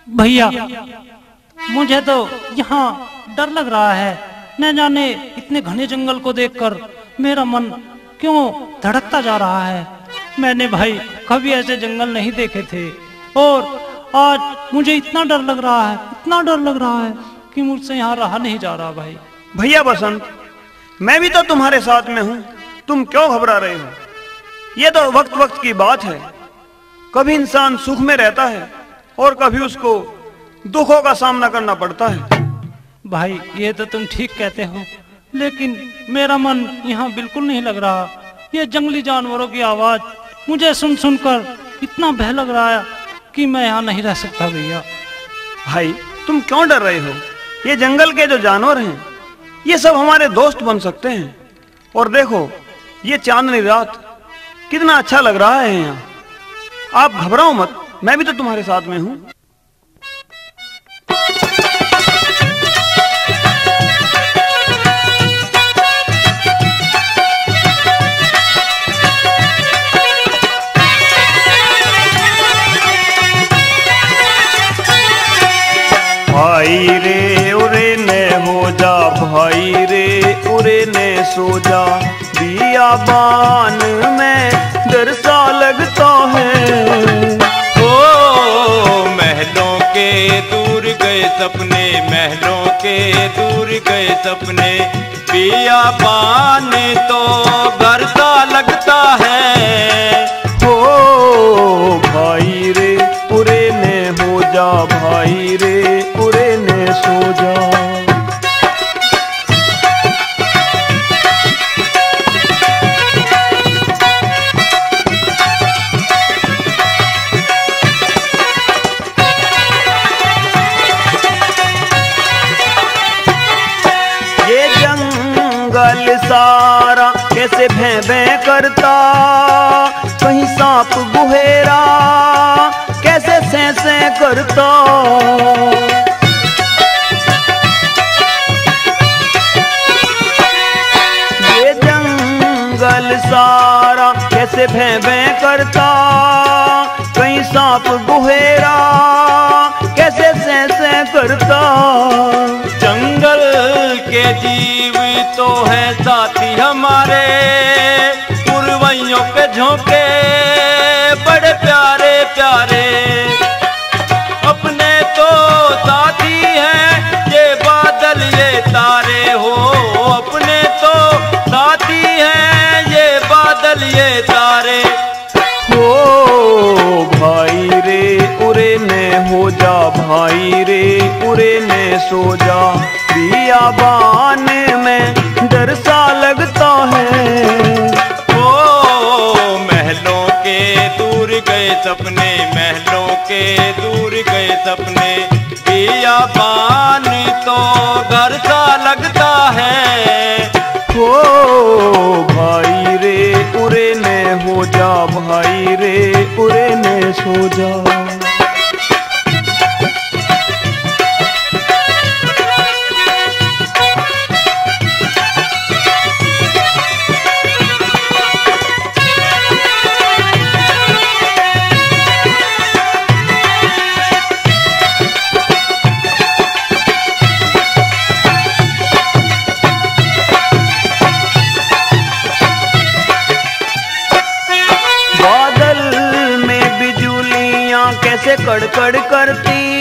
भैया मुझे तो यहाँ डर लग रहा है। न जाने इतने घने जंगल को देखकर मेरा मन क्यों धड़कता जा रहा है। मैंने भाई कभी ऐसे जंगल नहीं देखे थे और आज मुझे इतना डर लग रहा है, इतना डर लग रहा है कि मुझसे यहाँ रहा नहीं जा रहा भाई। भैया बसंत, मैं भी तो तुम्हारे साथ में हूँ, तुम क्यों घबरा रहे हो? ये तो वक्त वक्त की बात है। कभी इंसान सुख में रहता है और कभी उसको दुखों का सामना करना पड़ता है। भाई ये तो तुम ठीक कहते हो, लेकिन मेरा मन यहाँ बिल्कुल नहीं लग रहा। ये जंगली जानवरों की आवाज मुझे सुन सुनकर इतना भय लग रहा है कि मैं यहाँ नहीं रह सकता भैया। भाई तुम क्यों डर रहे हो? ये जंगल के जो जानवर हैं ये सब हमारे दोस्त बन सकते हैं। और देखो ये चांदनी रात कितना अच्छा लग रहा है यहाँ। आप घबराओ मत, मैं भी तो तुम्हारे साथ में हूँ। भाई रे उरे ने हो जा, भाई रे उरे ने सो जा, बियाबान में डर सा लगता है। ओ महलों के दूर गए सपने, महलों के दूर गए सपने, बियाबान तो घर सा लगता है। ओ भाई रे उरे ने हो जा, भाई रे उरे ने सो जा। ये जंगल सारा कैसे भैं भैं करता, कहीं सांप गुहेरा कैसे सें सें करता। ये जंगल सारा कैसे भैं भैं करता, कहीं सांप गुहेरा कैसे सें सें करता। जंगल के जीव तो है साथी हमारे, पुरवैयों के झोंके बड़े प्यारे प्यारे। अपने तो साथी हैं ये बादल ये तारे हो, अपने तो साथी हैं ये बादल ये तारे। ओ भाई रे उरे ने हो जा, भाई रे उरे ने सो जा, बियाबान में डर सा लगता है। ओ महलों के दूर गए सपने, महलों के दूर गए सपने, बियाबान तो घर सा लगता है। ओ भाई रे उरे ने हो जा, भाई रे उरे ने सो जा। कैसे कड़कड़ करती,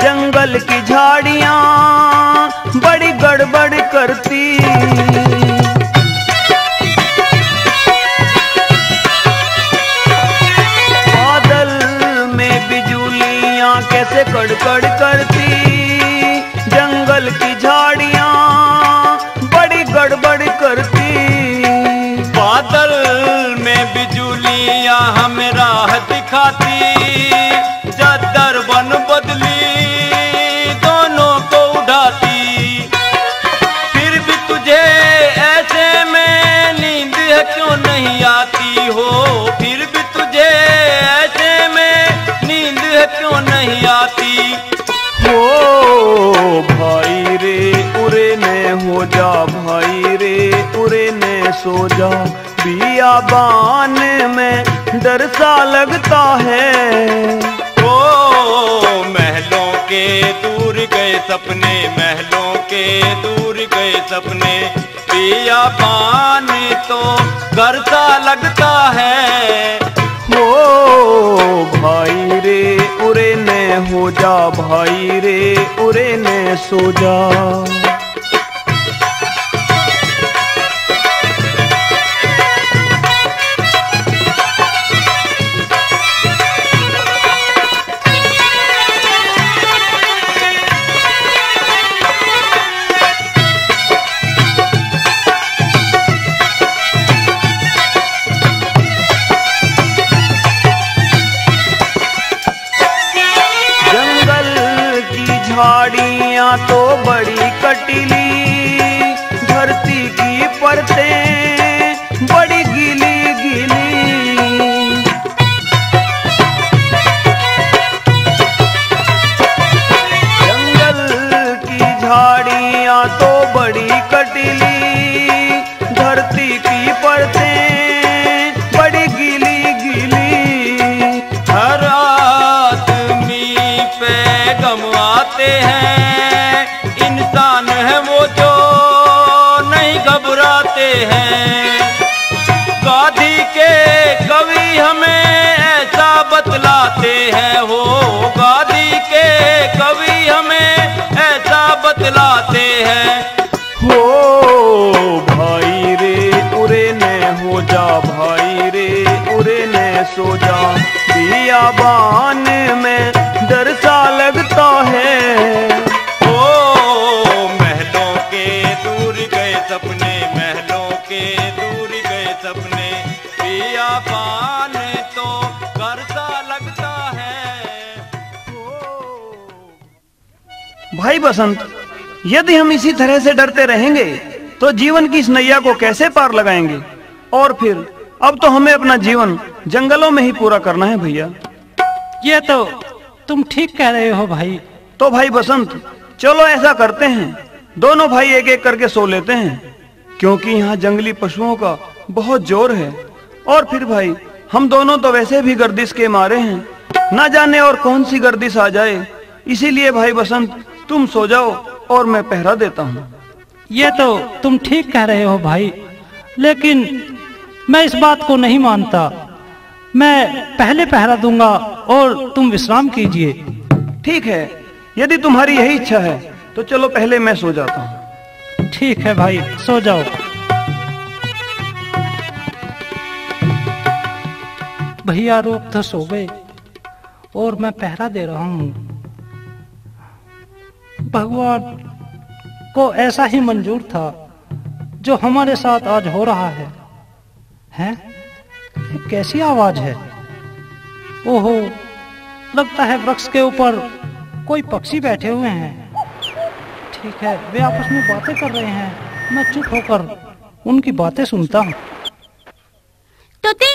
जंगल की झाड़ियां बड़ी गड़बड़ करती। बादल में बिजुलियां कैसे कड़कड़ करती, जंगल की झाड़ियां बड़ी गड़बड़ करती। बादल में बिजुलियां हमें राह दिखाती, जद्दर बन बदली दोनों को उड़ाती। फिर भी तुझे ऐसे में नींद है क्यों नहीं आती हो, फिर भी तुझे ऐसे में नींद है क्यों नहीं आती। हो भाई रे उरे ने हो जा, भाई रे उरे ने सो जा, बियाबान में डर सा लगता है। ओ सपने, महलों के दूर गए सपने। पिया पान तो घर सा लगता है। ओ भाई रे उरे ने हो जा, भाई रे उरे ने सो जा। झाड़ियाँ तो बड़ी कटीली, धरती की परतें बड़ी गीली गीली। जंगल की झाड़ियाँ तो बड़ी कटीली, धरती की परतें बड़ी गीली गीली। हर आदमी पे गम आते हैं, इंसान है वो जो नहीं घबराते हैं। गाधी के कवि हमें ऐसा बतलाते हैं, हो गाधी के कवि हमें ऐसा बतलाते हैं। हो भाई रे उरे ने हो जा, भाई रे उरे ने सो जा। बियाबान में डर सा लगता है। ओ महलों के दूर गए सपने, महलों के दूर गए सपने। पिया पान तो घर सा लगता है। भाई बसंत, यदि हम इसी तरह से डरते रहेंगे तो जीवन की इस नैया को कैसे पार लगाएंगे? और फिर अब तो हमें अपना जीवन जंगलों में ही पूरा करना है भैया। ये तो तुम ठीक कह रहे हो भाई। तो भाई बसंत, चलो ऐसा करते हैं, दोनों भाई एक एक करके सो लेते हैं, क्योंकि यहाँ जंगली पशुओं का बहुत जोर है। और फिर भाई हम दोनों तो वैसे भी गर्दिश के मारे हैं, ना जाने और कौन सी गर्दिश आ जाए। इसीलिए भाई बसंत, तुम सो जाओ और मैं पहरा देता हूँ। ये तो तुम ठीक कह रहे हो भाई, लेकिन मैं इस बात को नहीं मानता। मैं पहले पहरा दूंगा और तुम विश्राम कीजिए। ठीक है, यदि तुम्हारी यही इच्छा है तो चलो पहले मैं सो जाता हूँ। ठीक है भाई, सो जाओ। भैया रोक तो सो गए और मैं पहरा दे रहा हूँ। भगवान को ऐसा ही मंजूर था जो हमारे साथ आज हो रहा है। हैं? कैसी आवाज है? ओहो, लगता है वृक्ष के ऊपर कोई पक्षी बैठे हुए हैं। ठीक है, वे आपस में बातें कर रहे हैं। मैं चुप होकर उनकी बातें सुनता हूँ। तोते,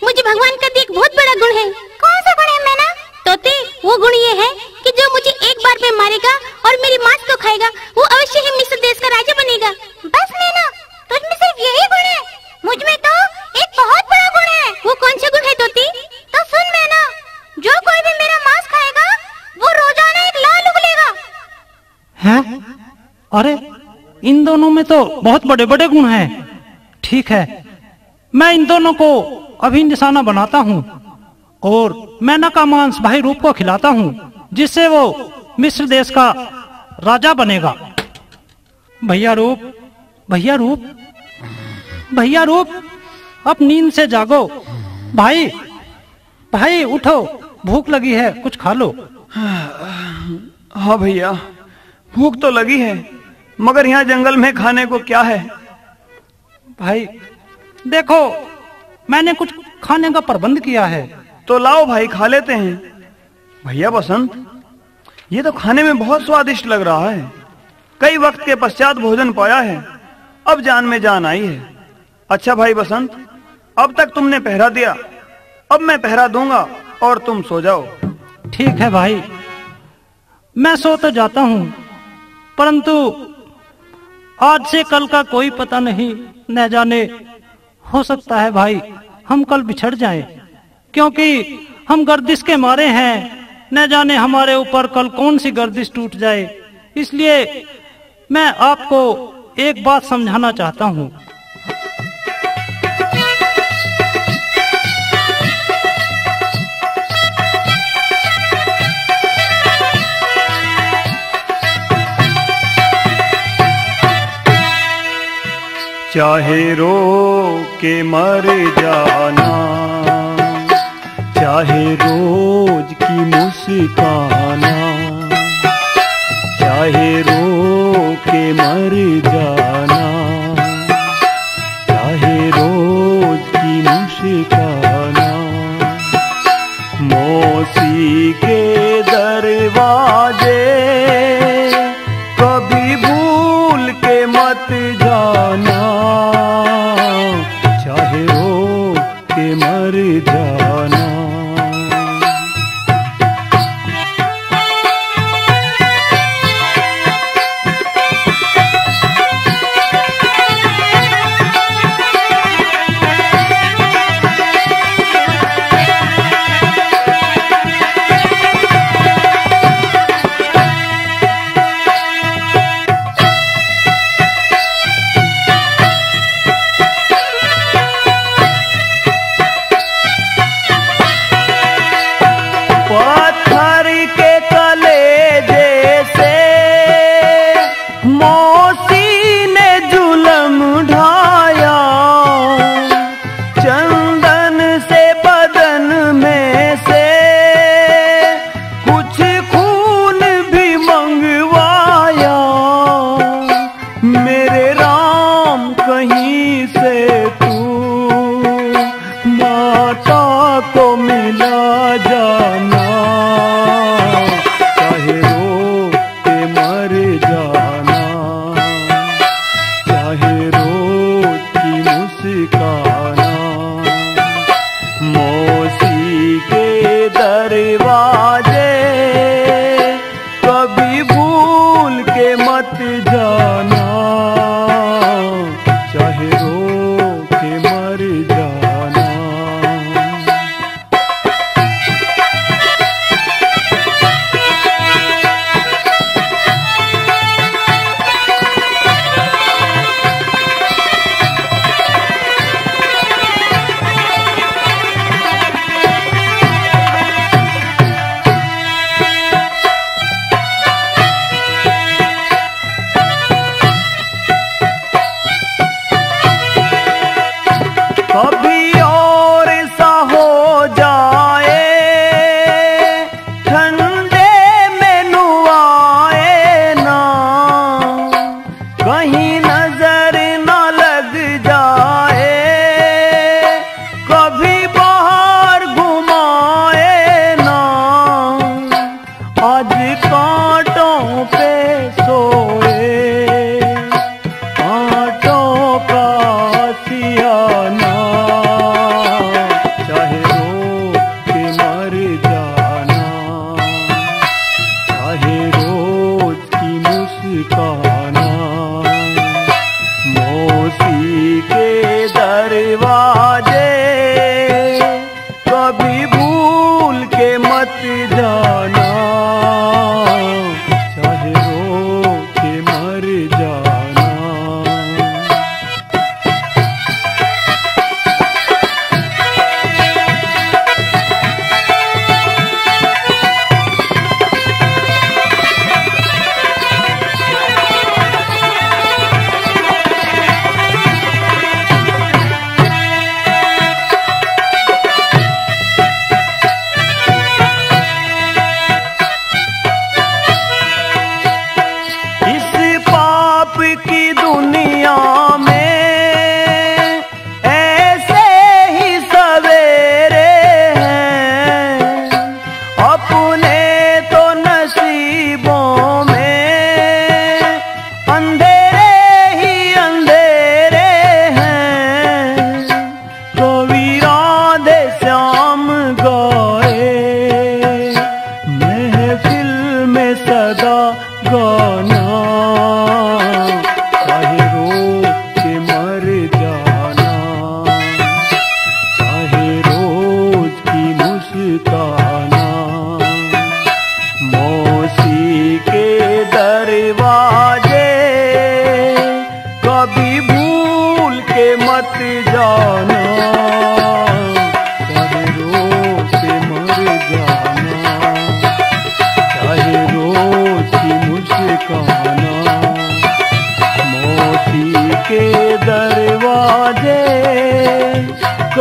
मुझे भगवान का एक बहुत बड़ा गुण है। कौन सा गुण है मैना? तोते, वो गुण ये है कि जो मुझे एक बार में मारेगा और मेरी मांस को खाएगा, वो अवश्य ही मिस्र देश का राजा बनेगा। बस मैना, तुझ में सिर्फ यही गुण है? मुझ में तो एक बहुत बड़ा गुण है। वो कौन सा गुण है तोती? तो सुन मैना, जो कोई भी मेरा मांस खाएगा वो रोजाना एक लाल उगलेगा। हैं? अरे, इन दोनों में तो बहुत बड़े बड़े गुण हैं। ठीक है, मैं इन दोनों को अभी निशाना बनाता हूँ और मैना का मांस भाई रूप को खिलाता हूँ, जिससे वो मिस्र देश का राजा बनेगा। भैया रूप, भैया रूप, भैया रूप, अब नींद से जागो। भाई, भाई उठो, भूख लगी है, कुछ खा लो। हाँ भैया, भूख तो लगी है, मगर यहाँ जंगल में खाने को क्या है? भाई देखो, मैंने कुछ खाने का प्रबंध किया है। तो लाओ भाई, खा लेते हैं। भैया बसंत, ये तो खाने में बहुत स्वादिष्ट लग रहा है। कई वक्त के पश्चात भोजन पाया है, अब जान में जान आई है। अच्छा भाई बसंत, अब तक तुमने पहरा दिया, अब मैं पहरा दूंगा और तुम सो जाओ। ठीक है भाई, मैं सो तो जाता हूँ, परंतु आज से कल का कोई पता नहीं। न जाने, हो सकता है भाई हम कल बिछड़ जाएं, क्योंकि हम गर्दिश के मारे हैं। न जाने हमारे ऊपर कल कौन सी गर्दिश टूट जाए। इसलिए मैं आपको एक बात समझाना चाहता हूँ। चाहे रो के मर जाना, चाहे रोज की मुस्काना, चाहे रो के मर जाना, चाहे रोज की मुस्काना, मौसी के दरवाजे कभी भूल के मत जाना, चाहे रो के मर जाना।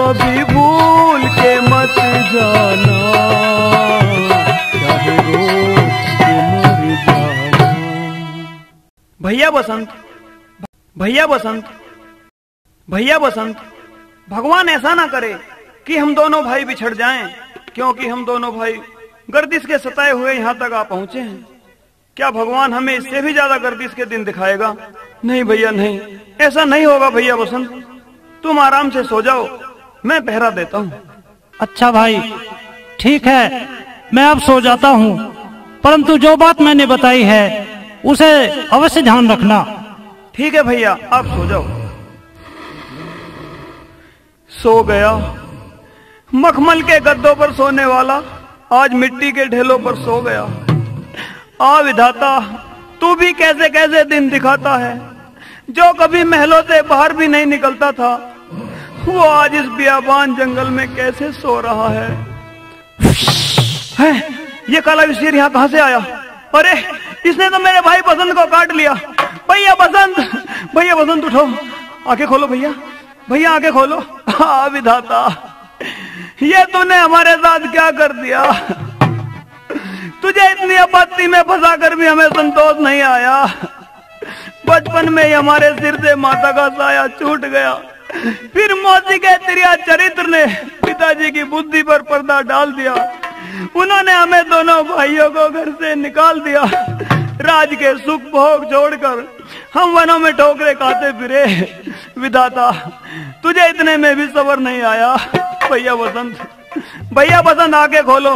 कभी भूल के मत जाना, चाहे रो के मर जाना। भैया बसंत, भैया बसंत, भैया बसंत, भगवान ऐसा ना करे कि हम दोनों भाई बिछड़ जाएं, क्योंकि हम दोनों भाई गर्दिश के सताए हुए यहाँ तक आ पहुंचे हैं। क्या भगवान हमें इससे भी ज्यादा गर्दिश के दिन दिखाएगा? नहीं भैया नहीं, ऐसा नहीं होगा भैया बसंत, तुम आराम से सो जाओ, मैं पहरा देता हूँ। अच्छा भाई ठीक है, मैं अब सो जाता हूँ, परंतु जो बात मैंने बताई है उसे अवश्य ध्यान रखना। ठीक है भैया, आप सो जाओ। सो गया, मखमल के गद्दों पर सोने वाला आज मिट्टी के ढेलों पर सो गया। आ विधाता, तू भी कैसे कैसे दिन दिखाता है। जो कभी महलों से बाहर भी नहीं निकलता था, वो आज इस बियाबान जंगल में कैसे सो रहा है। ये काला विशेर यहाँ कहाँ से आया? अरे इसने तो मेरे भाई बसंत को काट लिया। भैया बसंत, भैया बसंत उठो, आंखें खोलो भैया, भैया आंखें खोलो। हाँ विधाता, ये तूने हमारे साथ क्या कर दिया? तुझे इतनी आपत्ति में फंसा कर भी हमें संतोष नहीं आया। बचपन में ही हमारे सिर से माता का साया छूट गया, फिर मौसी के तिरिया चरित्र ने पिताजी की बुद्धि पर पर्दा डाल दिया। उन्होंने हमें दोनों भाइयों को घर से निकाल दिया। राज के सुख भोग छोड़कर हम वनों में ठोकरे खाते फिरे। विधाता, तुझे इतने में भी सब्र नहीं आया। भैया बसंत, भैया बसंत आके खोलो।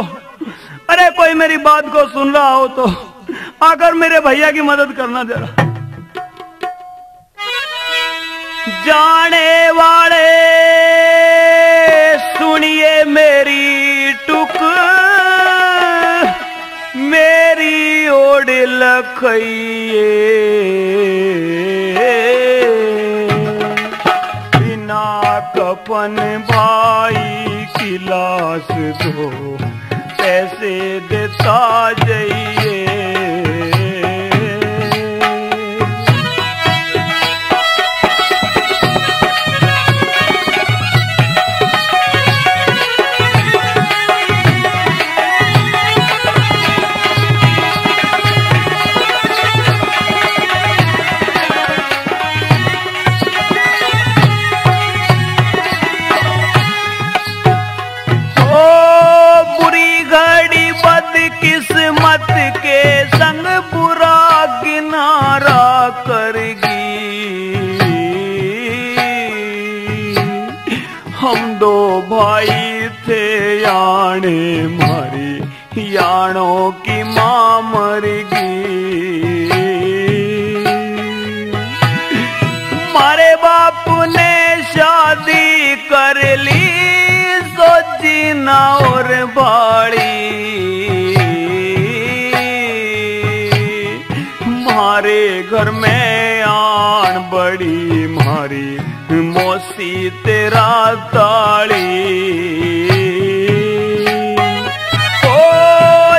अरे कोई मेरी बात को सुन रहा हो तो आकर मेरे भैया की मदद करना जरा। जाने वाले सुनिए मेरी टुक, मेरी ओढ़ लखइए, बिना कफन भाई की लाश दो, पैसे देता जाइए। किस्मत के संग बुरा किनारा करेगी। हम दो भाई थे याने मारी, यानों की मां मरेगी। मारे बाप ने शादी कर ली, सोची ना और बाड़ी। हमारे घर में आन बड़ी मारी, मौसी तेरा ताड़ी। ओ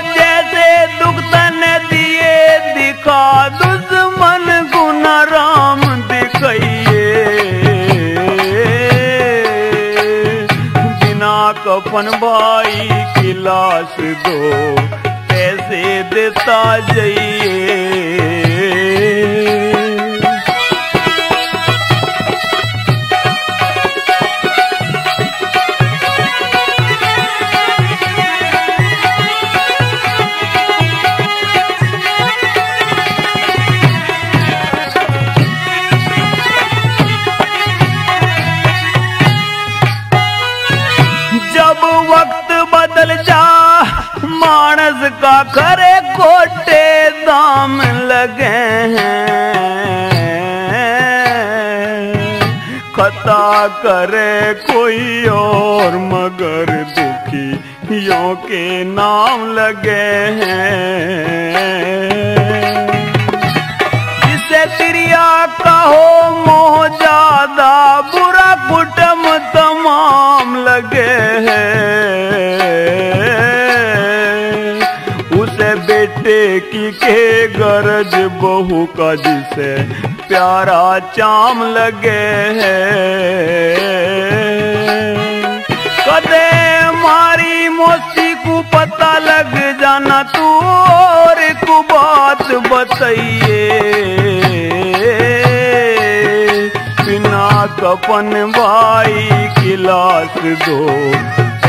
जैसे दुख तन दिए दिखा, दुश्मन गुना राम दिखाइए। बिना कफन भाई की लाश दो, पैसे देता जाइए। जब वक्त बदल जा, मानस का खरे कोटे दाम लगे हैं। खता करे कोई और मगर दुखियों के नाम लगे हैं। जिसे तिरिया कहो मोह ज्यादा, बुरा कुटुम तमाम लगे हैं। उसे बेटे की के गरज बहू का, जिसे प्यारा चाम लगे हैं। मौसी को पता लग जाना तू और को बात बताइए, बिना कफन भाई की लाश दो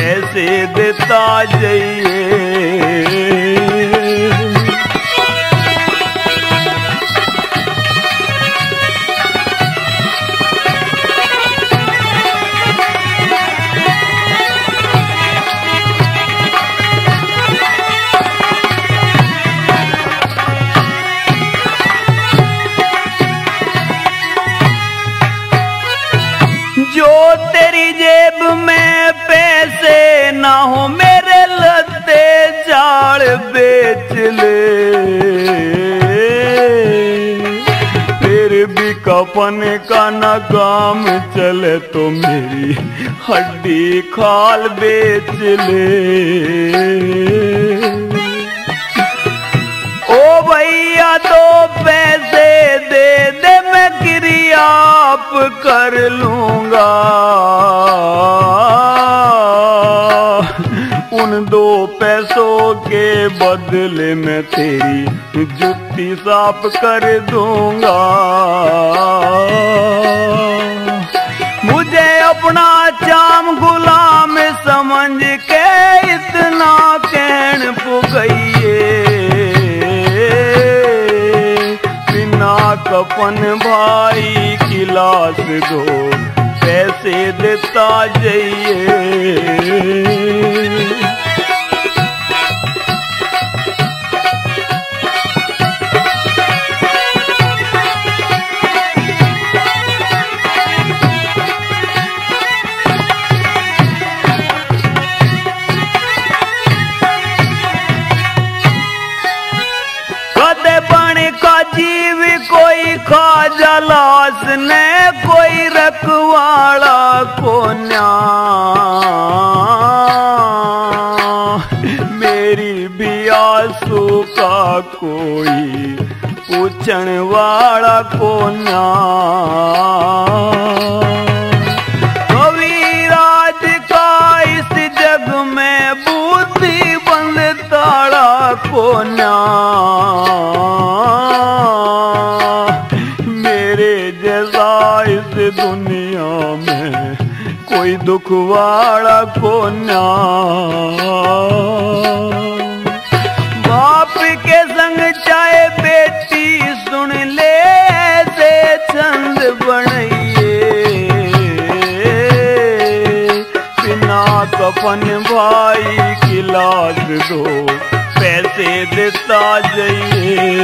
ऐसे देता जाइए। जो तेरी जेब में पैसे ना हो मेरे लत्ते चाड़ बेच ले, फिर भी कफन का ना काम चले तो मेरी हड्डी खाल बेच ले। ओ भैया तो पैसे दे दे मैं क्रिया आप कर लूंगा, उन 2 पैसों के बदले में तेरी जुत्ती साफ कर दूंगा। मुझे अपना चाम गुलाम समझ के इतना कहन पुगइए, बिना कफन भाई की लाश दो पैसे देता जाइए। जीव कोई खाजा लाश ने कोई रखवाड़ा को न्या, मेरी भी आंसू का कोई पूछन वाला को न्या। कविराज का इस जग में बुद्धि बंद ताड़ा को न्या, इस दुनिया में कोई दुख वाला को न्या। बाप के संग चाहे बेटी सुन ले ऐसे छंद बनइए, बिना कफन भाई की लाश दो पैसे देता जाइए।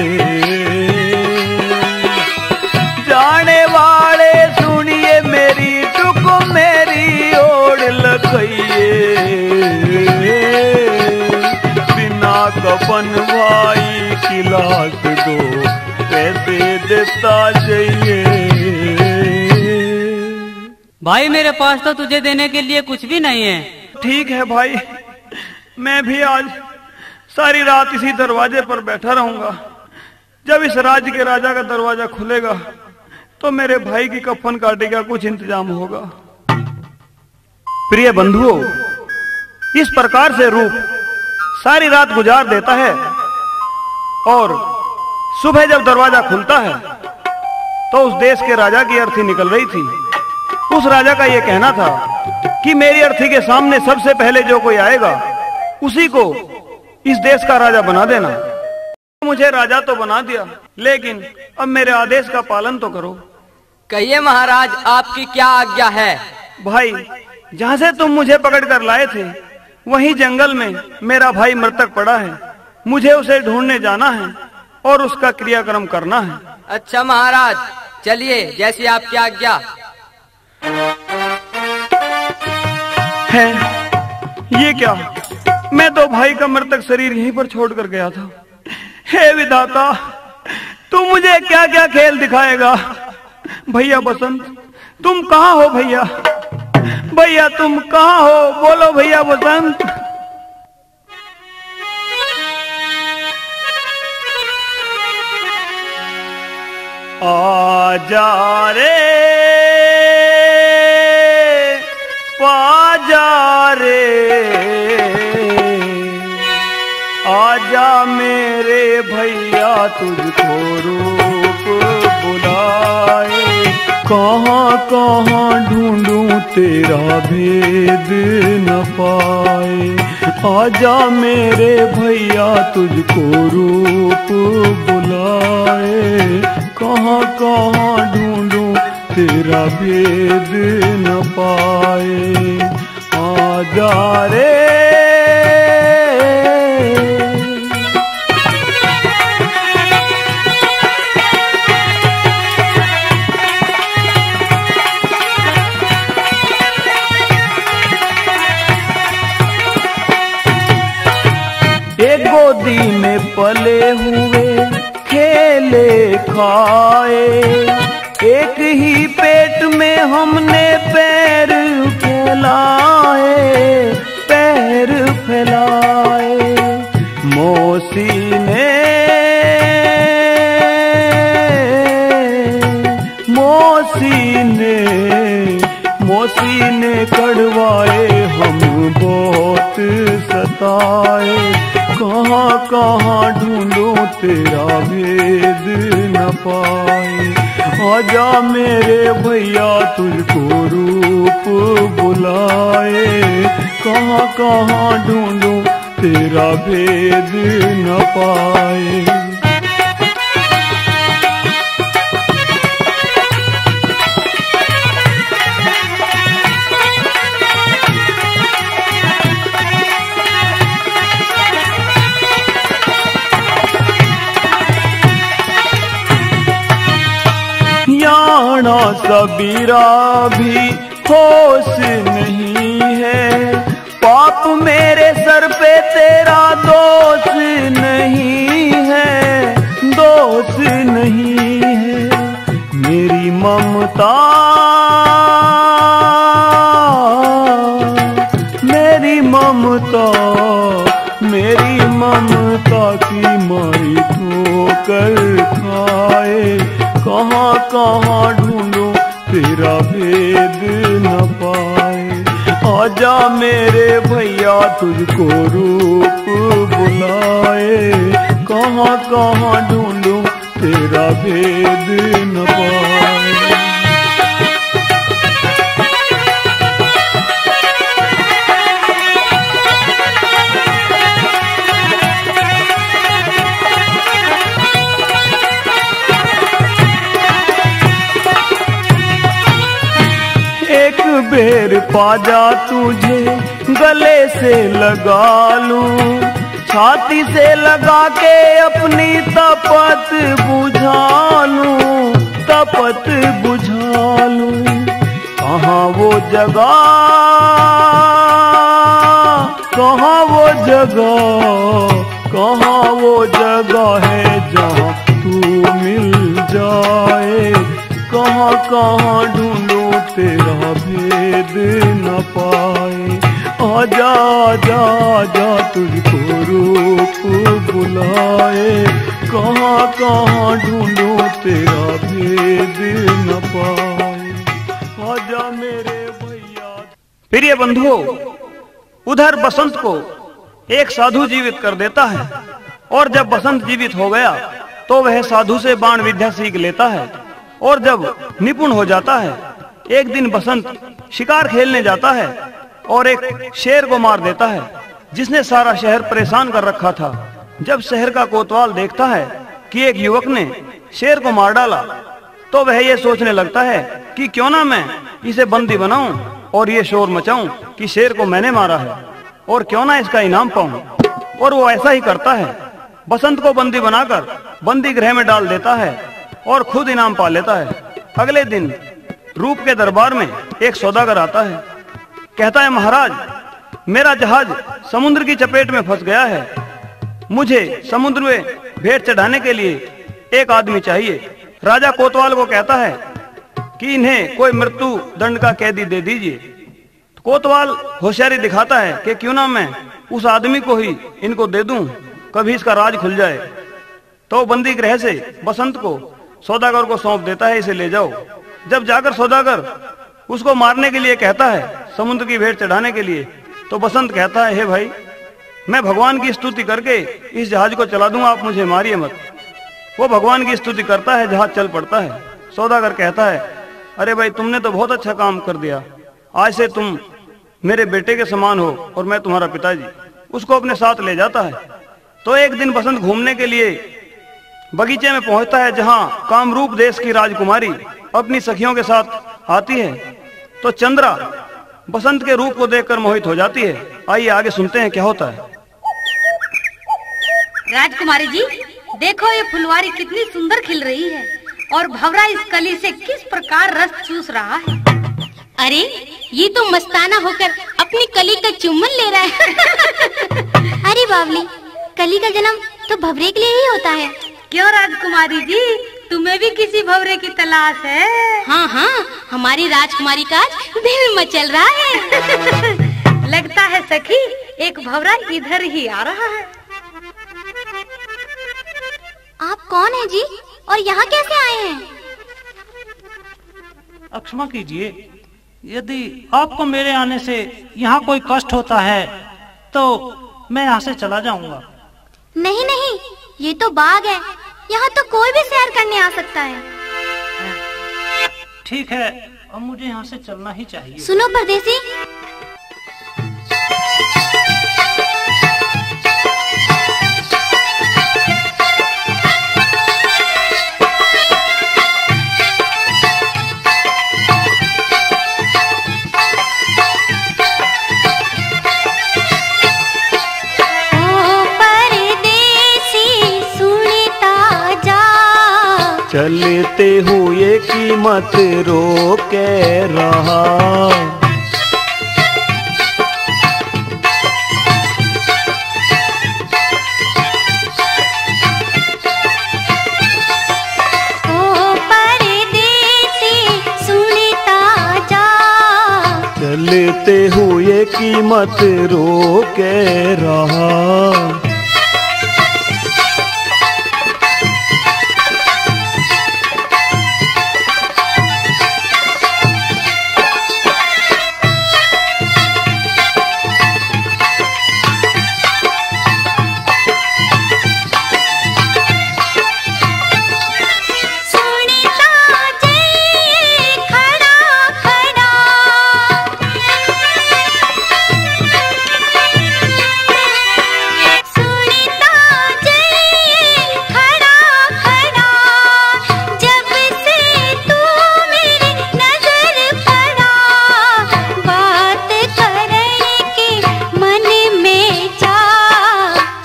जाने वाले सुनिए मेरी टुक मेरी ओर लगाइए, बिना कफन भाई की लाश दो पैसे देता जाइए। भाई मेरे पास तो तुझे देने के लिए कुछ भी नहीं है। ठीक है भाई, मैं भी आज सारी रात इसी दरवाजे पर बैठा रहूंगा। जब इस राज्य के राजा का दरवाजा खुलेगा तो मेरे भाई की कफन काटे का कुछ इंतजाम होगा। प्रिय बंधुओं, इस प्रकार से रूप सारी रात गुजार देता है और सुबह जब दरवाजा खुलता है तो उस देश के राजा की अर्थी निकल रही थी। उस राजा का यह कहना था कि मेरी अर्थी के सामने सबसे पहले जो कोई आएगा उसी को इस देश का राजा बना देना। मुझे राजा तो बना दिया, लेकिन अब मेरे आदेश का पालन तो करो। कहिए महाराज, आपकी क्या आज्ञा है? भाई, जहाँ से तुम मुझे पकड़ कर लाए थे वहीं जंगल में मेरा भाई मृतक पड़ा है। मुझे उसे ढूंढने जाना है और उसका क्रियाक्रम करना है। अच्छा महाराज, चलिए जैसी आपकी आज्ञा। है ये क्या? मैं तो भाई का मृतक शरीर यहीं पर छोड़कर गया था। हे विधाता, तू मुझे क्या क्या खेल दिखाएगा? भैया बसंत, तुम कहाँ हो? भैया भैया तुम कहाँ हो? बोलो भैया बसंत। आजा रे पाजा रे तुझको रूप बुलाए। कहाँ कहाँ ढूंढूं तेरा भेद न पाए। आजा मेरे भैया तुझको रूप बुलाए। कहाँ कहाँ ढूंढूं तेरा भेद न पाए। आजा रे। एक गोदी में पले हुए खेले खाए। एक ही पेट में हमने पैर फैलाए, पैर फैलाए। मौसी ने कड़वाए हम बहुत सताए। कहाँ कहाँ ढूंढूं तेरा भेद न पाए। आजा मेरे भैया तुझको रूप बुलाए। कहाँ कहाँ ढूंढूं तेरा भेद न पाए। याना सबीरा भी होश नहीं है। पाप मेरे सर पे तेरा दोष नहीं है, दोष नहीं है। मेरी ममता, मेरी ममता, मेरी ममता की मारी ठोकर खाए। कहाँ कहाँ ढूंढूं तेरा भेद न पाए। आजा मेरे भैया तुझको रूप बुलाए। कहाँ कहाँ ढूंढूं तेरा भेद न पाए। एक बेर पाजा तुझे गले से लगा लूं। छाती से लगा के अपनी तपत बुझा लूं, तपत बुझा लूं। कहाँ वो जगह, कहाँ वो जगह, कहाँ वो जगह है जहाँ तू मिल जाए। कहाँ कहाँ ढूंढूं तेरा भेद न पाए। आजा आजा आजा तुझको रूप बुलाए। कहाँ कहाँ ढूंढूं तेरा भेद न पाए। आजा मेरे भैया। प्रिय बंधुओं, उधर बसंत को एक साधु जीवित कर देता है और जब बसंत जीवित हो गया तो वह साधु से बाण विद्या सीख लेता है और जब निपुण हो जाता है एक दिन बसंत शिकार खेलने जाता है और एक शेर को मार देता है जिसने सारा शहर परेशान कर रखा था। जब शहर का कोतवाल देखता है कि एक युवक ने शेर को मार डाला तो वह ये सोचने लगता है कि क्यों ना मैं इसे बंदी बनाऊं और ये शोर मचाऊं कि शेर को मैंने मारा है और क्यों ना इसका इनाम पाऊं। और वो ऐसा ही करता है, बसंत को बंदी बनाकर बंदी गृह में डाल देता है और खुद इनाम पा लेता है। अगले दिन रूप के दरबार में एक सौदागर आता है, कहता है महाराज मेरा जहाज समुद्र की चपेट में फंस गया है, मुझे समुद्र में भेंट चढ़ाने के लिए एक आदमी चाहिए। राजा कोतवाल को कहता है कि इन्हें कोई मृत्यु दंड का कैदी दे दीजिए। कोतवाल होशियारी दिखाता है कि क्यों ना मैं उस आदमी को ही इनको दे दूं, कभी इसका राज खुल जाए। तो बंदी गृह से बसंत को सौदागर को सौंप देता है, इसे ले जाओ। जब जाकर सौदागर उसको मारने के लिए कहता है, समुद्र की भेंट चढ़ाने के लिए, तो बसंत कहता है, हे भाई मैं भगवान की स्तुति करके इस जहाज को चला दूंगा, आप मुझे मारिए मत। वो भगवान की स्तुति करता है, जहाज चल पड़ता है। सौदागर कहता है, अरे भाई तुमने तो बहुत अच्छा काम कर दिया, आज से तुम मेरे बेटे के समान हो और मैं तुम्हारा पिताजी। उसको अपने साथ ले जाता है। तो एक दिन बसंत घूमने के लिए बगीचे में पहुंचता है, जहां कामरूप देश की राजकुमारी अपनी सखियों के साथ आती है। तो चंद्रा बसंत के रूप को देखकर मोहित हो जाती है। आइए आगे सुनते हैं क्या होता है। राजकुमारी जी, देखो ये फुलवारी कितनी सुंदर खिल रही है और भंवरा इस कली से किस प्रकार रस चूस रहा है। अरे ये तो मस्ताना होकर अपनी कली का चुम्बन ले रहा है। अरे बावली, कली का जन्म तो भंवरे के लिए ही होता है। क्यों राजकुमारी जी, तुम्हें भी किसी भंवरे की तलाश है? हाँ हाँ, हमारी राजकुमारी का आज दिल मचल रहा है। लगता है सखी, एक भंवरा इधर ही आ रहा है। आप कौन है जी और यहाँ कैसे आए हैं? क्षमा कीजिए, यदि आपको मेरे आने से यहाँ कोई कष्ट होता है तो मैं यहाँ से चला जाऊंगा। नहीं नहीं, ये तो बाग है, यहाँ तो कोई भी सैर करने आ सकता है। ठीक है, अब मुझे यहाँ से चलना ही चाहिए। सुनो परदेसी, चलते हुए कीमत रोके रहा। ओ परदेसी सुनता जा, चलते हुए कीमत रोके रहा।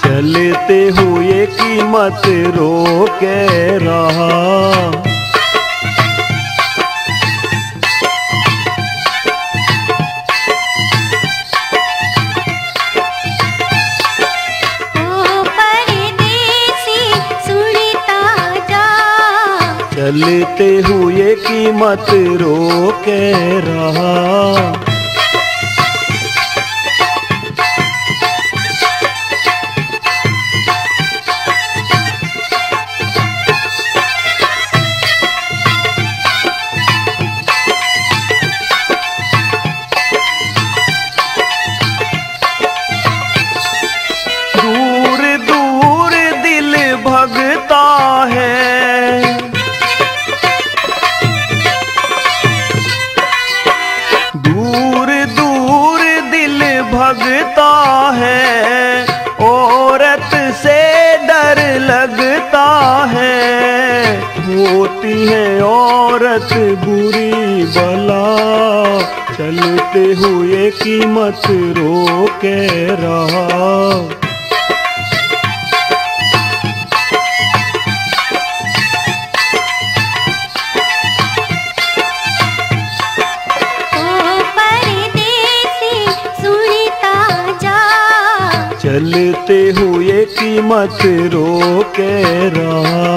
चलते हुए कीमत रोके रहा। चलते हुए कीमत रोके रहा। दूर दूर दिल भगता है, दूर दूर दिल भगता है। औरत से डर लगता है, होती है औरत बुरी बला। चलते हुए कीमत रोके रहा। चलते हुए कीमत रोके रहा।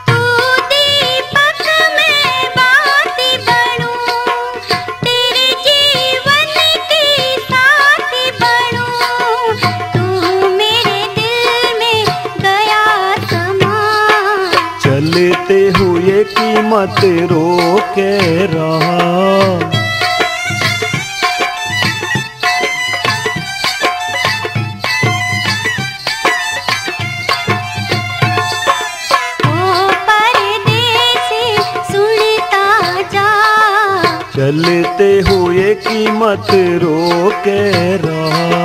तू चलते हुए कीमत रोके रहा। चलते हुए कीमत रोके रहा।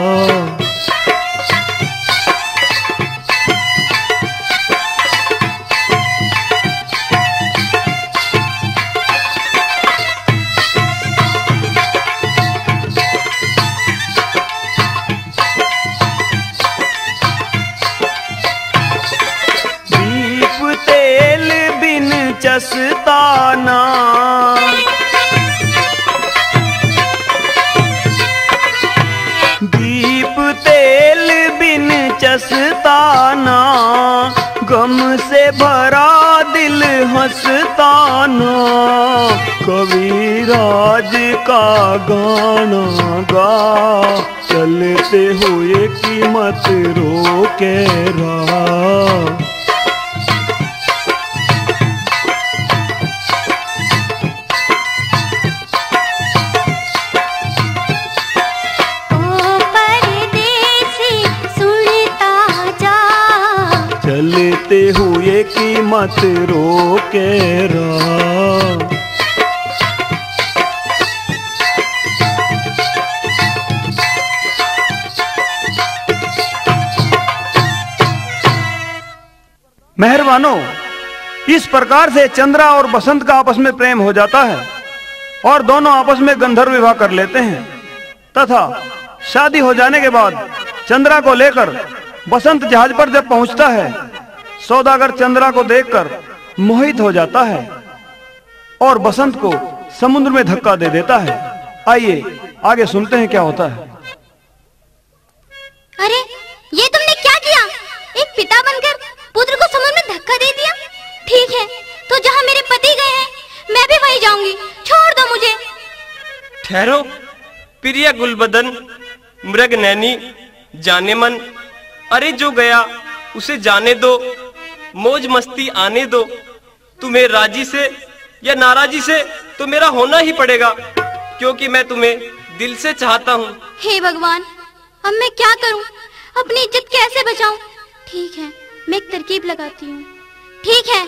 दीप तेल बिन चसताना, दीप तेल बिन चसताना, गम से भरा दिल हंसताना। कविराज का गाना गा, चलते हुए कीमत रोके रहा। चलते हुए कीमत रोके रहा। मेहरबानो, इस प्रकार से चंद्रा और बसंत का आपस में प्रेम हो जाता है और दोनों आपस में गंधर्व विवाह कर लेते हैं तथा शादी हो जाने के बाद चंद्रा को लेकर बसंत जहाज पर जब पहुंचता है, सौदागर चंद्रा को देखकर मोहित हो जाता है और बसंत को समुद्र में धक्का दे देता है। आइए आगे सुनते हैं क्या होता है। अरे ये तुमने क्या किया? एक पिता बनकर पुत्र को समुद्र में धक्का दे दिया। ठीक है, तो जहाँ मेरे पति गए हैं मैं भी वहीं जाऊंगी, छोड़ दो मुझे। ठहरो प्रिय गुलबदन, मृग नैनी, जाने मन। अरे जो गया उसे जाने दो, मौज मस्ती आने दो। तुम्हें राजी से या नाराजी से तो मेरा होना ही पड़ेगा, क्योंकि मैं तुम्हें दिल से चाहता हूँ। हे भगवान, अब मैं क्या करूँ? अपनी इज्जत कैसे बचाऊं? ठीक है, मैं एक तरकीब लगाती हूँ। ठीक है,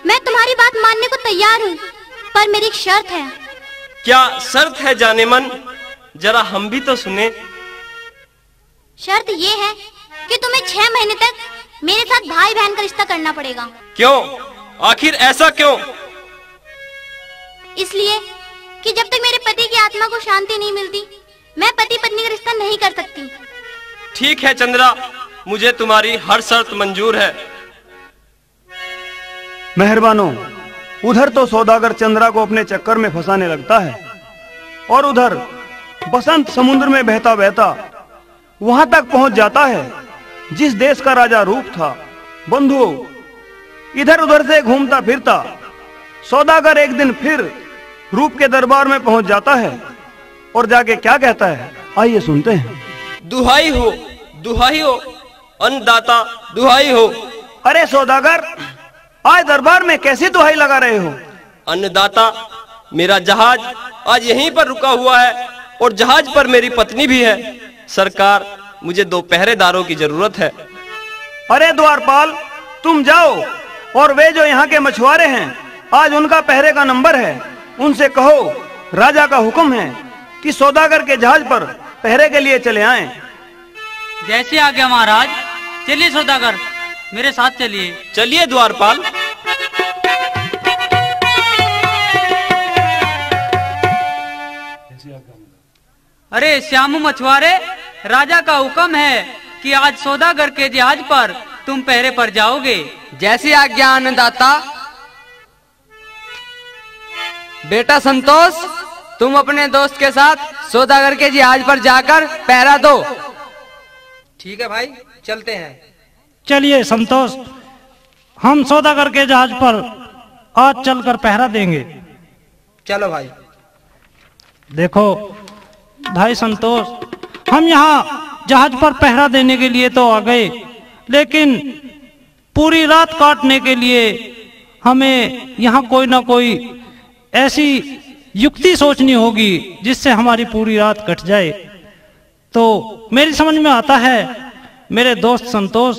मैं तुम्हारी बात मानने को तैयार हूँ, पर मेरी एक शर्त है। क्या शर्त है जाने मन? जरा हम भी तो सुने। शर्त ये है कि तुम्हें 6 महीने तक मेरे साथ भाई बहन का रिश्ता करना पड़ेगा। क्यों? आखिर ऐसा क्यों? इसलिए कि जब तक मेरे पति की आत्मा को शांति नहीं मिलती, मैं पति पत्नी का रिश्ता नहीं कर सकती। ठीक है चंद्रा, मुझे तुम्हारी हर शर्त मंजूर है। मेहरबानो, उधर तो सौदागर चंद्रा को अपने चक्कर में फंसाने लगता है और उधर बसंत समुद्र में बहता बहता वहां तक पहुंच जाता है जिस देश का राजा रूप था। बंधुओं, इधर उधर से घूमता फिरता सौदागर एक दिन फिर रूप के दरबार में पहुंच जाता है और जाके क्या कहता है, आइए सुनते हैं। दुहाई हो, दुहाई हो, अन्नदाता दुहाई हो। अरे सौदागर, आज दरबार में कैसी दुहाई लगा रहे हो? अन्नदाता, मेरा जहाज आज यहीं पर रुका हुआ है और जहाज पर मेरी पत्नी भी है। सरकार, मुझे 2 पहरेदारों की जरूरत है। अरे द्वारपाल, तुम जाओ और वे जो यहाँ के मछुआरे हैं, आज उनका पहरे का नंबर है, उनसे कहो राजा का हुक्म है कि सौदागर के जहाज पर पहरे के लिए चले आएं। जैसे आज्ञा महाराज। चलिए सौदागर, मेरे साथ चलिए। चलिए द्वारपाल। अरे श्यामू मछुआरे, राजा का हुक्म है कि आज सौदागर के जहाज पर तुम पहरे पर जाओगे। जैसी आज्ञा अन्नदाता। बेटा संतोष, तुम अपने दोस्त के साथ सौदागर के जहाज पर जाकर पहरा दो। ठीक है भाई, चलते हैं। चलिए संतोष, हम सौदागर के जहाज पर आज चलकर पहरा देंगे। चलो भाई। देखो भाई संतोष, हम यहाँ जहाज पर पहरा देने के लिए तो आ गए, लेकिन पूरी रात काटने के लिए हमें यहाँ कोई ना कोई ऐसी युक्ति सोचनी होगी जिससे हमारी पूरी रात कट जाए। तो मेरी समझ में आता है मेरे दोस्त संतोष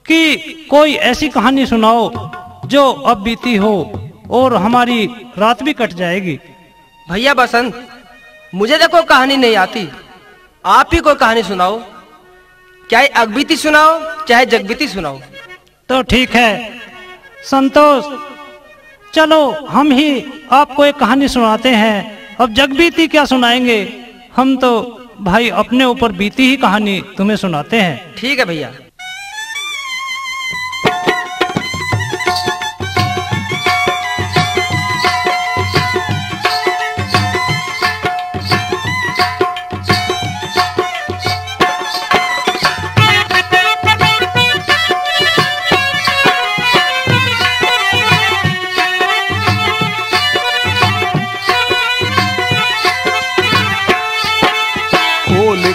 कि कोई ऐसी कहानी सुनाओ जो अब बीती हो और हमारी रात भी कट जाएगी। भैया बसंत, मुझे देखो कहानी नहीं आती, आप ही कोई कहानी सुनाओ, चाहे अगबीती सुनाओ चाहे जगबीती सुनाओ। तो ठीक है संतोष, चलो हम ही आपको एक कहानी सुनाते हैं। अब जगबीती क्या सुनाएंगे, हम तो भाई अपने ऊपर बीती ही कहानी तुम्हें सुनाते हैं। ठीक है भैया।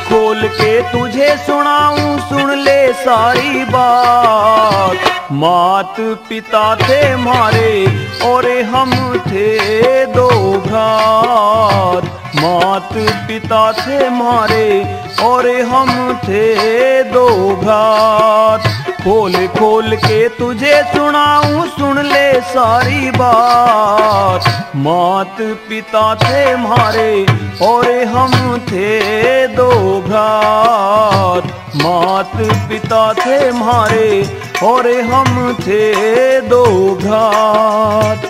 खोल के तुझे सुनाऊं, सुन ले सारी बात। मात पिता थे मारे और हम थे दो भ्रात। मात पिता थे मारे और हम थे दो भ्रात। खोल खोल के तुझे सुनाऊं, सुन ले सारी बात। मात पिता थे मारे और हम थे दो भ्रात। मात पिता थे मारे और हम थे दो भ्रात।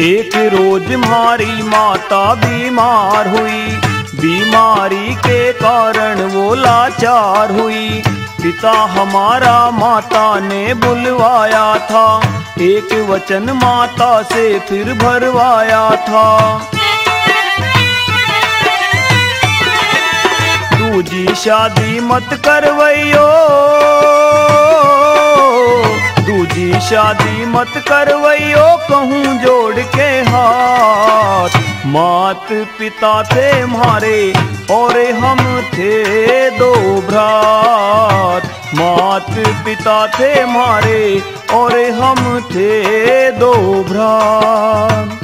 एक रोज हमारी माता बीमार हुई। बीमारी के कारण वो लाचार हुई। पिता हमारा माता ने बुलवाया था। एक वचन माता से फिर भरवाया था। दूजी शादी मत करवैयो, दूजी शादी मत करवैयो, कहूँ जोड़ के हाथ। मात पिता थे हमारे और हम थे दो भ्रात। मात पिता थे हमारे और हम थे दो भ्रात।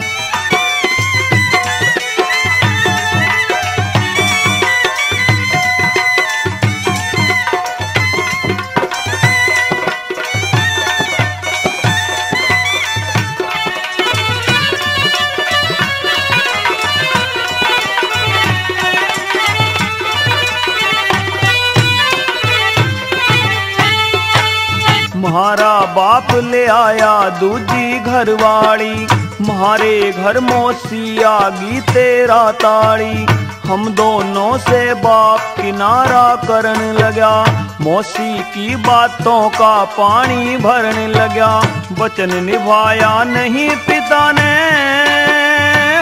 म्हारा बाप ले आया दूजी घरवाड़ी। म्हारे घर मौसी आगी तेरा ताड़ी। हम दोनों से बाप किनारा करने लगा। मौसी की बातों का पानी भरने लगा। वचन निभाया नहीं पिता ने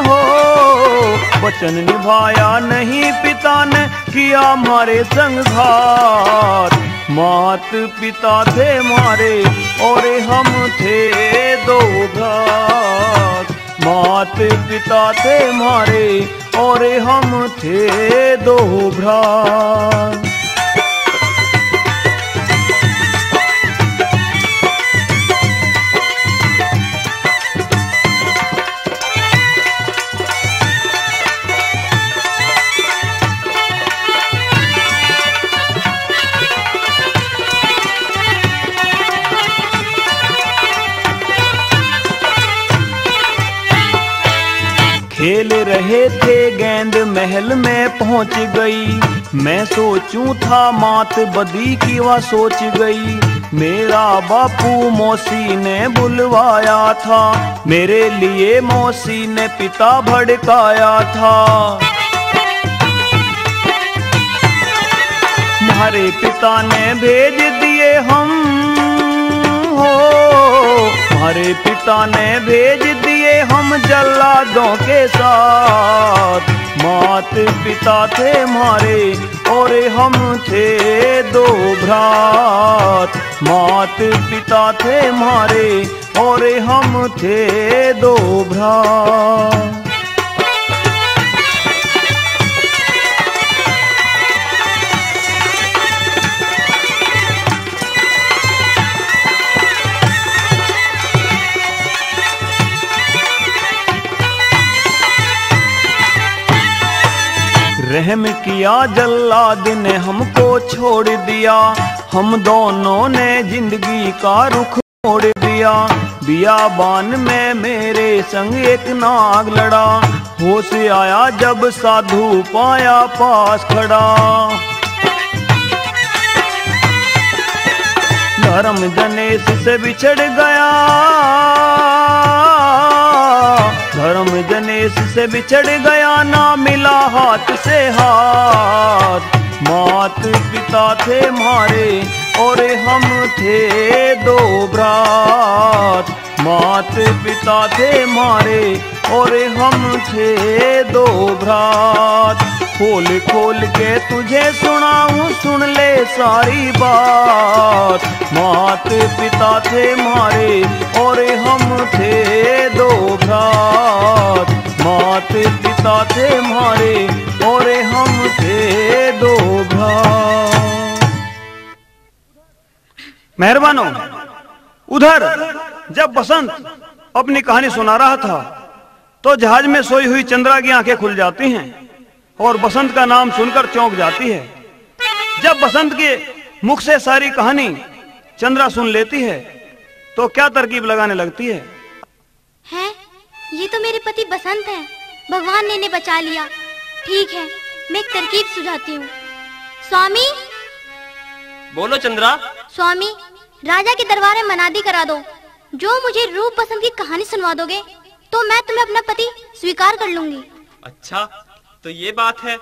हो, वचन निभाया नहीं पिता ने, किया हमारे संग घात। मात पिता थे हमारे और हम थे दो भ्रात। मात पिता थे हमारे और हम थे दो भ्रात। खेल रहे थे गेंद महल में पहुंच गई। मैं सोचूं था मात बदी की वह सोच गई। मेरा बापू मौसी ने बुलवाया था। मेरे लिए मौसी ने पिता भड़काया था। हमारे पिता ने भेज दिए हम हो, हमारे पिता ने भेज दिए हम जल्लादों के साथ। मात पिता थे हमारे और हम थे दो भ्रात। मात पिता थे हमारे और हम थे दो भ्रात। रहम किया जल्लाद ने हमको छोड़ दिया। हम दोनों ने जिंदगी का रुख मोड़ दिया। बियाबान में मेरे संग एक नाग लड़ा। होश आया जब साधु पाया पास खड़ा। धर्म जनेश से बिछड़ गया। धर्म जनेश से बिछड़ गया ना मिला हाथ से हाथ। मात पिता थे हमारे और हम थे दो भ्रात। मात पिता थे हमारे और हम थे दो भ्रात। खोल खोल के तुझे सुनाऊं सुन ले सारी बात। मात पिता थे हमारे और हम थे दो भ्रात। मात पिता थे हमारे और हम थे दो भ्रात। मेहरबानो, उधर जब बसंत अपनी कहानी सुना रहा था तो जहाज में सोई हुई चंद्रा की आंखें खुल जाती हैं और बसंत का नाम सुनकर चौंक जाती है। जब बसंत के मुख से सारी कहानी चंद्रा सुन लेती है तो क्या तरकीब लगाने लगती है। हैं? ये तो मेरे पति बसंत हैं। भगवान ने इन्हें बचा लिया। ठीक है, मैं एक तरकीब सुझाती हूँ। स्वामी। बोलो चंद्रा। स्वामी, राजा के दरबार में मनादी करा दो। जो मुझे रूप बसंत की कहानी सुनवा दोगे तो मैं तुम्हें अपना पति स्वीकार कर लूंगी। अच्छा, तो ये बात है।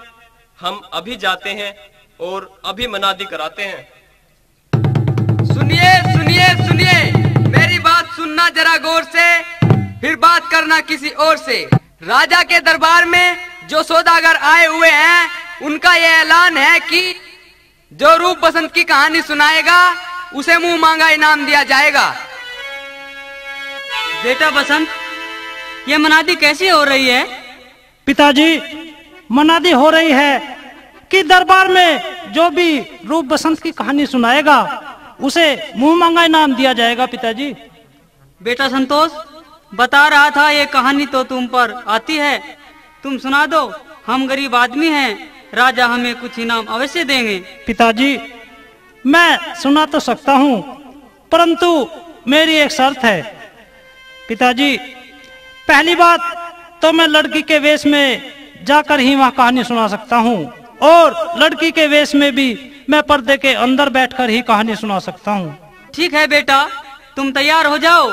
हम अभी जाते हैं और अभी मनादी कराते हैं। सुनिए सुनिए सुनिए, मेरी बात सुनना जरा गौर से, फिर बात करना किसी और से। राजा के दरबार में जो सौदागर आए हुए हैं उनका यह ऐलान है कि जो रूप बसंत की कहानी सुनाएगा उसे मुंह मांगा इनाम दिया जाएगा। बेटा बसंत, ये मनादी कैसी हो रही है? पिताजी, मनादी हो रही है कि दरबार में जो भी रूप बसंत की कहानी सुनाएगा उसे मुंह मांगा इनाम दिया जाएगा। पिताजी। बेटा संतोष, बता रहा था ये कहानी तो तुम पर आती है, तुम सुना दो। हम गरीब आदमी हैं, राजा हमें कुछ इनाम अवश्य देंगे। पिताजी, मैं सुना तो सकता हूँ, परंतु मेरी एक शर्त है। पिताजी, पहली बात तो मैं लड़की के वेश में जाकर ही वहाँ कहानी सुना सकता हूँ, और लड़की के वेश में भी मैं पर्दे के अंदर बैठकर ही कहानी सुना सकता हूँ। ठीक है बेटा, तुम तैयार हो जाओ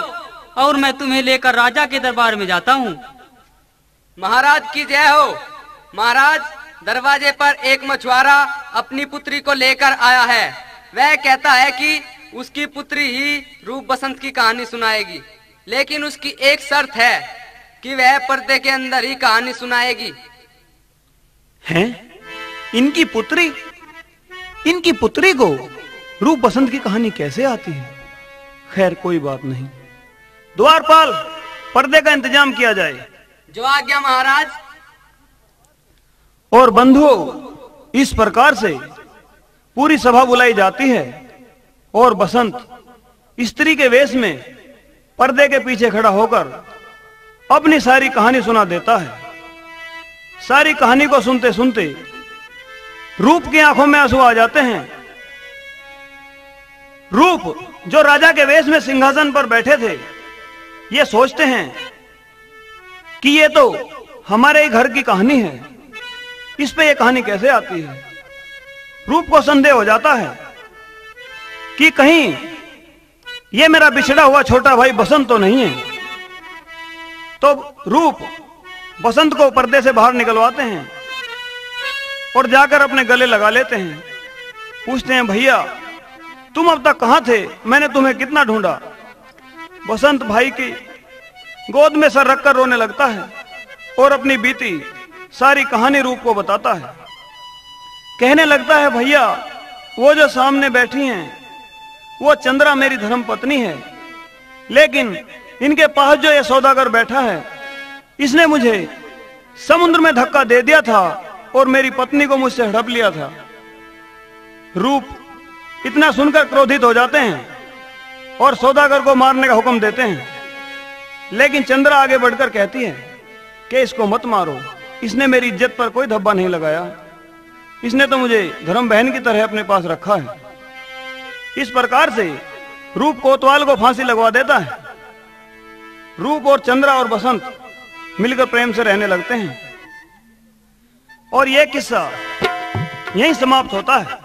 और मैं तुम्हें लेकर राजा के दरबार में जाता हूँ। महाराज की जय हो। महाराज, दरवाजे पर एक मछुआरा अपनी पुत्री को लेकर आया है। वह कहता है कि उसकी पुत्री ही रूप बसंत की कहानी सुनाएगी, लेकिन उसकी एक शर्त है कि वह पर्दे के अंदर ही कहानी सुनाएगी। हैं? इनकी पुत्री? इनकी पुत्री को रूप बसंत की कहानी कैसे आती है? खैर, कोई बात नहीं। द्वारपाल, पर्दे का इंतजाम किया जाए। जो आज्ञा महाराज। और बंधुओं, इस प्रकार से पूरी सभा बुलाई जाती है और बसंत स्त्री के वेश में पर्दे के पीछे खड़ा होकर अपनी सारी कहानी सुना देता है। सारी कहानी को सुनते सुनते रूप की आंखों में आंसू आ जाते हैं। रूप, जो राजा के वेश में सिंहासन पर बैठे थे, ये सोचते हैं कि ये तो हमारे ही घर की कहानी है, इस पे ये कहानी कैसे आती है। रूप को संदेह हो जाता है कि कहीं ये मेरा बिछड़ा हुआ छोटा भाई बसंत तो नहीं है। तो रूप बसंत को पर्दे से बाहर निकलवाते हैं और जाकर अपने गले लगा लेते हैं। पूछते हैं, भैया तुम अब तक कहां थे? मैंने तुम्हें कितना ढूंढा। बसंत भाई की गोद में सर रखकर रोने लगता है और अपनी बीती सारी कहानी रूप को बताता है। कहने लगता है, भैया वो जो सामने बैठी हैं वो चंद्रा मेरी धर्म पत्नी है, लेकिन इनके पास जो ये सौदागर बैठा है इसने मुझे समुद्र में धक्का दे दिया था और मेरी पत्नी को मुझसे हड़प लिया था। रूप इतना सुनकर क्रोधित हो जाते हैं और सौदागर को मारने का हुक्म देते हैं, लेकिन चंद्रा आगे बढ़कर कहती है कि इसको मत मारो, इसने मेरी इज्जत पर कोई धब्बा नहीं लगाया, इसने तो मुझे धर्म बहन की तरह अपने पास रखा है। इस प्रकार से रूप कोतवाल को फांसी लगवा देता है। रूप और चंद्रा और बसंत मिलकर प्रेम से रहने लगते हैं और यह किस्सा यहीं समाप्त होता है।